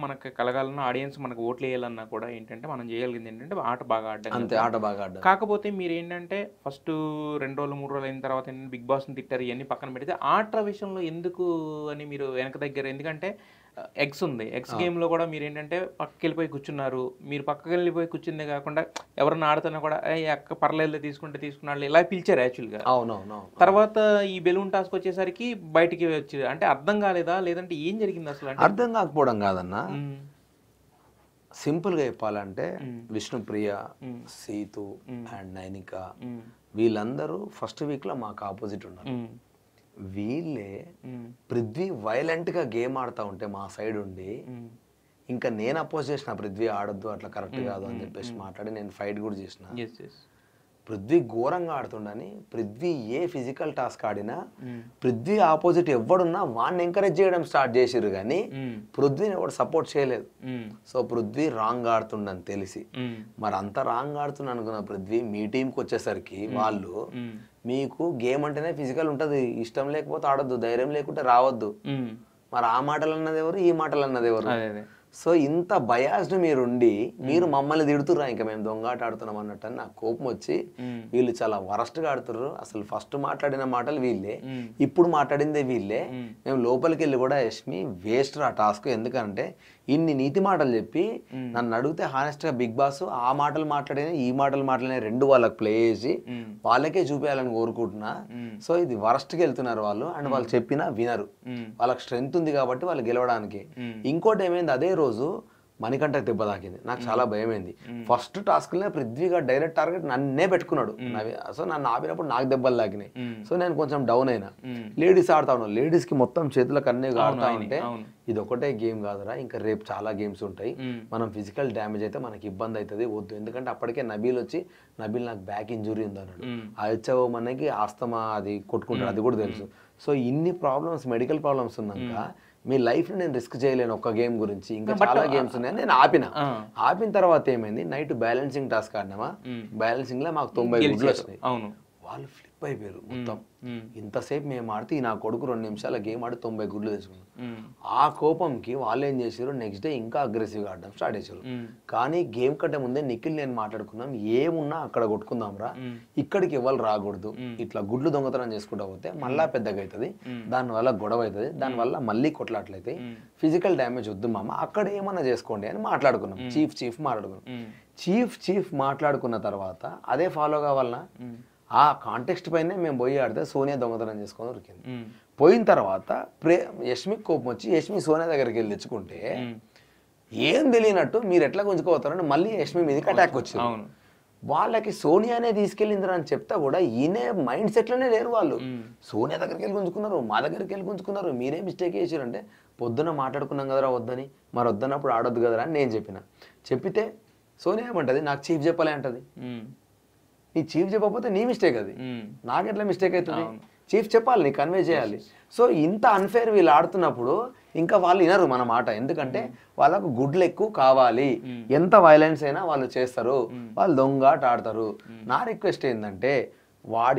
మనకు కలగాలన్నా ఆడియన్స్ మనకు ఓట్లేయాలన్నా కూడా ఏంటంటే, మనం జేయగలిగింది ఏంటంటే, ఆట బాగా ఆడడం అంతే. కదా! ఆట బాగా ఆడ్డాను. కాకపోతే మీరేంటంటే, ఫస్టు 2 రోజులు, 3 రోజులు అయిన తర్వాత ఏంటంటే, 'బిగ్ బాస్‌ని' తిట్టారు. ఇయన్నీ పక్కన పెడితే, ఆట విషయంలో ఎందుకు అని మీరు వెనక తగ్గారు? ఎందుకంటే, ఎగ్స్ ఉంది. ఎగ్స్ అవును. గేమ్‌లో కూడా మీరేంటంటే, పక్కకెళ్ళిపోయి కూర్చున్నారు. మీరు పక్కకెళ్ళిపోయి కూర్చుందే కాకుండా, ఎవరన్నా ఆడుతున్నా కూడా, "ఏయ్! అక్క పర్లేదులే తీసుకుంటే తీసుకున్నాడులే" ఇలా పిలిచారు యాక్చువల్‌గా. అవునవునవును. తర్వాత ఈ బెలూన్ టాస్కొచ్చేసరికి బయటికి వచ్చి అంటే అర్థం కాలేదా? లేదంటే ఏం జరిగిందసలు? అంటే అర్థం కాకపోవడం కాదన్నా. హ్మ్. సింపుల్‌గా చెప్పాలంటే హ్మ్. విష్ణుప్రియ, హ్మ్. సీతు హ్మ్. అండ్ నైనిక హ్మ్. వీళ్ళందరూ ఫస్ట్ వీక్‌లో మాకు అపోజిట్ ఉన్నారు. హ్మ్. వీళ్ళే హ్మ్. పృథ్వీ వైలెంట్‌గా గేమ్ ఆడుతా ఉంటే మా సైడ్ ఉండి, హ్మ్. ఇంకా నేను అపోజ్ చేసిన పృథ్వీ ఆడొద్దు అట్లా కరెక్ట్ హ్మ్. కాదు అని హ్మ్. చెప్పేసి హ్మ్. మాట్లాడి నేను ఫైట్ కూడా చేసిన. యెస్. యెస్. పృథ్వీ ఘోరంగా ఆడుతుండని పృథ్వీ ఏ ఫిజికల్ టాస్క్ ఆడినా హ్మ్. పృథ్వీ ఆపోజిట్ ఎవ్వడున్నా వాడిని ఎంకరేజ్ చేయడం స్టార్ట్ చేసిర్రు కానీ హ్మ్. పృథ్వీని ఎవడు సపోర్ట్ చేయలేదు. హ్మ్. సో పృథ్వీ రాంగ్ ఆడుతుండని తెలిసి హ్మ్. మరి అంత రాంగ్ ఆడుతున్నా అనుకున్న పృథ్వీ మీ టీంకి వచ్చేసరికి వాళ్ళు హ్మ్. మీకు గేమ్ అంటేనే ఫిజికల్ ఉంటుంది, ఇష్టం లేకపోతే ఆడొద్దు, ధైర్యం లేకుంటే రావద్దు. హ్మ్. మరి ఆ మాటలు అన్నది ఎవరు, ఈ మాటలు అన్నది ఎవరు? అదే. అదే. సో ఇంత బయాస్డ్ మీరుండి మీరు హ్మ్. మమ్మల్ని తిడుతుర్రా ఇంకా మేము దొంగాట ఆడుతున్నాం అన్నట్టు అని నాకు కోపం వచ్చి హ్మ్. వీళ్ళు చాలా వరస్ట్గా ఆడుతుర్రు. అసలు ఫస్ట్ మాట్లాడిన మాటలు వీళ్ళే, హ్మ్. ఇప్పుడు మాట్లాడిందే వీళ్ళే. హ్మ్. మేము లోపలికి వెళ్ళి కూడా యష్మి వేస్ట్ రా టాస్క్, ఎందుకంటే ఇన్ని నీతి మాటలు చెప్పి హ్మ్. నన్ను అడిగితే హానెస్ట్గా బిగ్ బాస్ ఆ మాటలు మాట్లాడిన ఈ మాటలు మాట్లాడిన రెండు వాళ్ళకి ప్లే చేసి హ్మ్. వాళ్ళకే చూపించాలని కోరుకుంటున్నా. హ్మ్. సో ఇది వరస్ట్కి వెళ్తున్నారు వాళ్ళు అండ్ వాళ్ళు చెప్పినా వినరు. హ్మ్. వాళ్ళకి స్ట్రెంగ్త్ ఉంది కాబట్టి వాళ్ళు గెలవడానికి. హ్మ్. ఇంకోటి ఏమైంది, అదే రోజు మణికంఠకి దెబ్బ తాకింది. నాకు చాలా భయమైంది. ఫస్ట్ టాస్క్‌లోనే పృథ్వీగా డైరెక్ట్ టార్గెట్ నన్నే పెట్టుకున్నాడు. సో నన్ను ఆపినప్పుడు నాకు దెబ్బలు తాకినాయి. హ్మ్. సో నేను కొంచెం డౌన్ అయినా. హ్మ్. లేడీస్ ఆడుతా ఉన్నారు. లేడీస్‌కి మొత్తం చేతులకు అన్నీ అవును. ఆడుతా అయినాయి. ఉంటే అవును. ఇది ఒకటే గేమ్ కాదురా, ఇంకా రేపు చాలా గేమ్స్ ఉంటాయి. హ్మ్. మనం ఫిజికల్ డ్యామేజ్ అయితే మనకి ఇబ్బంది అవుతుంది, వద్దు. ఎందుకంటే అప్పటికే నబీల్ వచ్చి నబీల్ నాకు బ్యాక్ ఇంజురీ ఉందన్నాడు. హ్మ్. ఆ హెచ్ఓ మనకి ఆస్తమా అది కొట్టుకుంటాడు, అది కూడా తెలుసు. సో ఇన్ని ప్రాబ్లమ్స్, మెడికల్ ప్రాబ్లమ్స్ ఉన్నాక మీ లైఫ్ని నేను రిస్క్ చేయలేను ఒక్క గేమ్ గురించి, ఇంకా బట్ చాలా గేమ్స్ ఉన్నాయని నేను ఆపిన. ఆ! ఆపిన తర్వాత ఏమైంది, నైట్ బ్యాలెన్సింగ్ టాస్క్ ఆడినామా, బ్యాలెన్సింగ్లో మాకు 90 గుడ్లు గెలిచారు. వచ్చినాయి. అవును. వాళ్ళు ఫ్లిప్ అయిపోయారు మొత్తం. హ్మ్. ఇంతసేపు మేము ఆడితే ఈ నా కొడుకు 2 నిమిషాల గేమ్ ఆడి 90 గుడ్లు తెచ్చుకున్నాడు. హ్మ్. ఆ కోపంకి వాళ్ళు ఏం చేశారు, నెక్స్ట్ డే ఇంకా అగ్రెసివ్గా ఆడడం స్టార్ట్ చేశారు. హ్మ్. కానీ గేమ్ కంటే ముందే నిఖిల్ నేను మాట్లాడుకున్నాం, ఏమున్నా అక్కడ కొట్టుకుందాంరా, ఇక్కడికి ఎవరు రాకూడదు. ఇట్లా గుడ్లు దొంగతనం చేసుకుంటా పోతే మళ్ళా పెద్దగా అవుతుంది, దానివల్ల గొడవ అవుతుంది, దానివల్ల మళ్ళీ కొట్లాట్లయితాయి, ఫిజికల్ డ్యామేజ్ వద్దు మామ, అక్కడ ఏమన్నా చేసుకోండి అని మాట్లాడుకున్నాం. చీఫ్ మాట్లాడుకున్నాం. చీఫ్ మాట్లాడుకున్న తర్వాత అదే ఫాలో కావాలన్నా, ఆ కాంటెక్స్ట్ పైనే మేము పోయి ఆడితే సోనియా దొంగతనం చేసుకొని దొరికింది. పోయిన తర్వాత యష్మికి కోపం వచ్చి యష్మి సోనియా దగ్గరికి వెళ్ళి తెచ్చుకుంటే ఏం తెలియనట్టు మీరు ఎట్లా గుంజుకోతారని మళ్ళీ యష్మి మీదకి అటాక్ వచ్చింది. అవును. వాళ్ళకి సోనియానే తీసుకెళ్ళిందిరా అని చెప్తా కూడా ఈయనే మైండ్ సెట్లోనే లేరు వాళ్ళు. సోనియా దగ్గరికి వెళ్ళి గుంజుకున్నారు, మా దగ్గరికి వెళ్ళి గుంజుకున్నారు, మీరే మిస్టేక్ చేసారంటే పొద్దున మాట్లాడుకున్నాం కదరా వద్దని, మరి వద్దన్నప్పుడు ఆడొద్దు కదరా అని నేను చెప్పిన. చెప్పితే సోనియా ఏమంటది, నాకు చీఫ్ చెప్పలే అంటది. నీ చీఫ్ చెప్పకపోతే నీ మిస్టేక్ అది, నాకెట్లా మిస్టేక్ అవుతుంది? చీఫ్ చెప్పాలి, నీ కన్వే చేయాలి. సో ఇంత అన్ఫేర్ వీళ్ళు ఆడుతున్నప్పుడు ఇంకా వాళ్ళు వినరు మన మాట, ఎందుకంటే వాళ్ళకు గుడ్లు ఎక్కువ కావాలి, ఎంత వైలెన్స్ అయినా వాళ్ళు చేస్తారు, వాళ్ళు దొంగాట ఆడతారు. నా రిక్వెస్ట్ ఏంటంటే,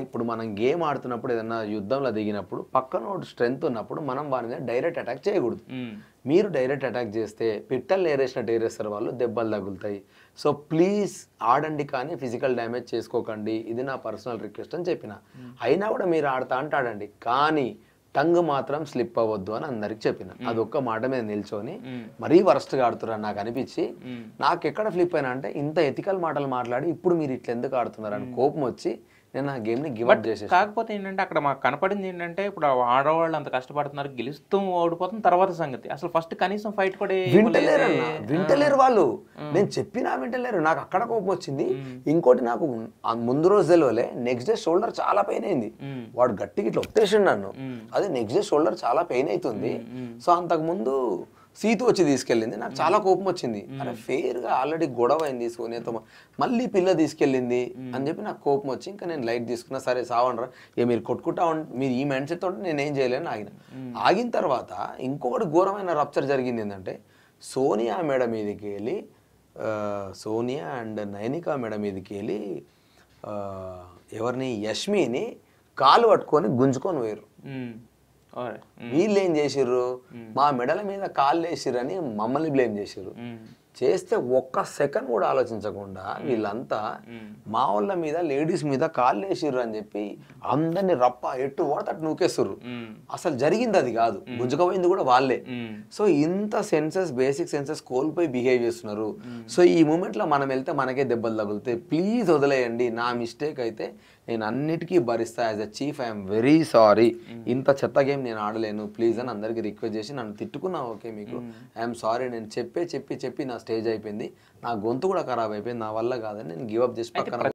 ఇప్పుడు మనం గేమ్ ఆడుతున్నప్పుడు ఏదన్నా యుద్ధంలో దిగినప్పుడు పక్కన స్ట్రెంగ్త్ ఉన్నప్పుడు మనం వాడి మీద డైరెక్ట్ అటాక్ చేయకూడదు. మీరు డైరెక్ట్ అటాక్ చేస్తే పిట్టలు ఏరేసినట్టు ఏరేస్తారు వాళ్ళు, దెబ్బలు తగులుతాయి. సో ప్లీజ్ ఆడండి కానీ ఫిజికల్ డ్యామేజ్ చేసుకోకండి, ఇది నా పర్సనల్ రిక్వెస్ట్ అని చెప్పిన. అయినా కూడా మీరు ఆడతా అంటే ఆడండి, కానీ టంగ్ మాత్రం స్లిప్ అవ్వద్దు అని అందరికి చెప్పిన. అదొక్క మాట మీద నిల్చొని మరీ వరస్ట్గా ఆడుతున్నారు నాకు అనిపించి, నాకు ఎక్కడ ఫ్లిప్ అయినా అంటే ఇంత ఎథికల్ మాటలు మాట్లాడి ఇప్పుడు మీరు ఇట్లా ఎందుకు ఆడుతున్నారు అని కోపం వచ్చి నేను ఆ గేమ్ని గివప్ చేసేసాను. కాకపోతే ఏంటంటే అక్కడ మాకు కనపడింది ఏంటంటే, ఇప్పుడు ఆడవాళ్ళు అంత కష్టపడుతున్నారు, గెలుస్తూ ఓడిపోతుంది తర్వాత సంగతి. అసలు ఫస్ట్ కనీసం ఫైట్ కూడా వింటలేరన్న, వింటలేరు వాళ్ళు. నేను చెప్పినా వింటలేరు, నాకు అక్కడ కోపం వచ్చింది. ఇంకోటి నాకు ముందు రోజు తెలియలే, నెక్స్ట్ డే షోల్డర్ చాలా పెయిన్ అయింది. వాడు గట్టిగా ఇట్లా ఒత్తేసిండు నన్ను, అది నెక్స్ట్ డే షోల్డర్ చాలా పెయిన్ అవుతుంది. సో అంతకుముందు సీతు వచ్చి తీసుకెళ్ళింది, నాకు చాలా కోపం వచ్చింది. అరే ఫెయిర్గా ఆల్రెడీ గొడవ అయింది సోనియాతో, మళ్ళీ పిల్ల తీసుకెళ్ళింది అని చెప్పి నాకు కోపం వచ్చి ఇంకా నేను లైట్ తీసుకున్నా. సరే సావండ్రా, ఇక మీరు కొట్టుకుంటా మీరు ఈ మైండ్ సెట్ తోటి నేను ఏం చేయలేను ఆగిన. ఆగిన తర్వాత ఇంకొకటి ఘోరమైన రప్చర్ జరిగింది ఏంటంటే, సోనియా మేడ మీదకి వెళ్ళి సోనియా అండ్ నైనికా మేడ మీదకి వెళ్ళి ఎవరిని, యష్మిని కాలు పట్టుకొని గుంజుకొని పోయారు. వీళ్ళు ఏం చేసిర్రు, మా మెడల మీద కాళ్ళు వేసిర్రు అని మమ్మల్ని బ్లేమ్ చేసిర్రు. చేస్తే ఒక్క సెకండ్ కూడా ఆలోచించకుండా వీళ్ళంతా మా వాళ్ళ మీద లేడీస్ మీద కాళ్ళు వేసిర్రు అని చెప్పి అందరిని రప్ప ఎట్టు పడితే అటు నూకేస్తుర్రు. అసలు జరిగింది అది కాదు, గుంజుకపోయింది కూడా వాళ్ళే. సో ఇంత సెన్సెస్, బేసిక్ సెన్సెస్ కోల్పోయి బిహేవ్ చేస్తున్నారు. సో ఈ మూమెంట్లో మనం వెళ్తే మనకే దెబ్బలు తగులుతాయి. ప్లీజ్ వదిలేయండి. నా మిస్టేక్ అయితే నేను అన్నిటికీ భరిస్తా. As a chief I'm very sorry. ఇంత చెత్త గేమ్ నేను ఆడలేను ప్లీజ్ అని అందరికీ రిక్వెస్ట్ చేసి, నన్ను తిట్టుకున్నా ఓకే మీకు ఐఎమ్ సారీ, నేను చెప్పి నా స్టేజ్ అయిపోయింది, నా గొంతు కూడా ఖరాబ్ అయిపోయింది, నా వల్ల కాదని నేను గివ్ అప్ చేసి పక్కన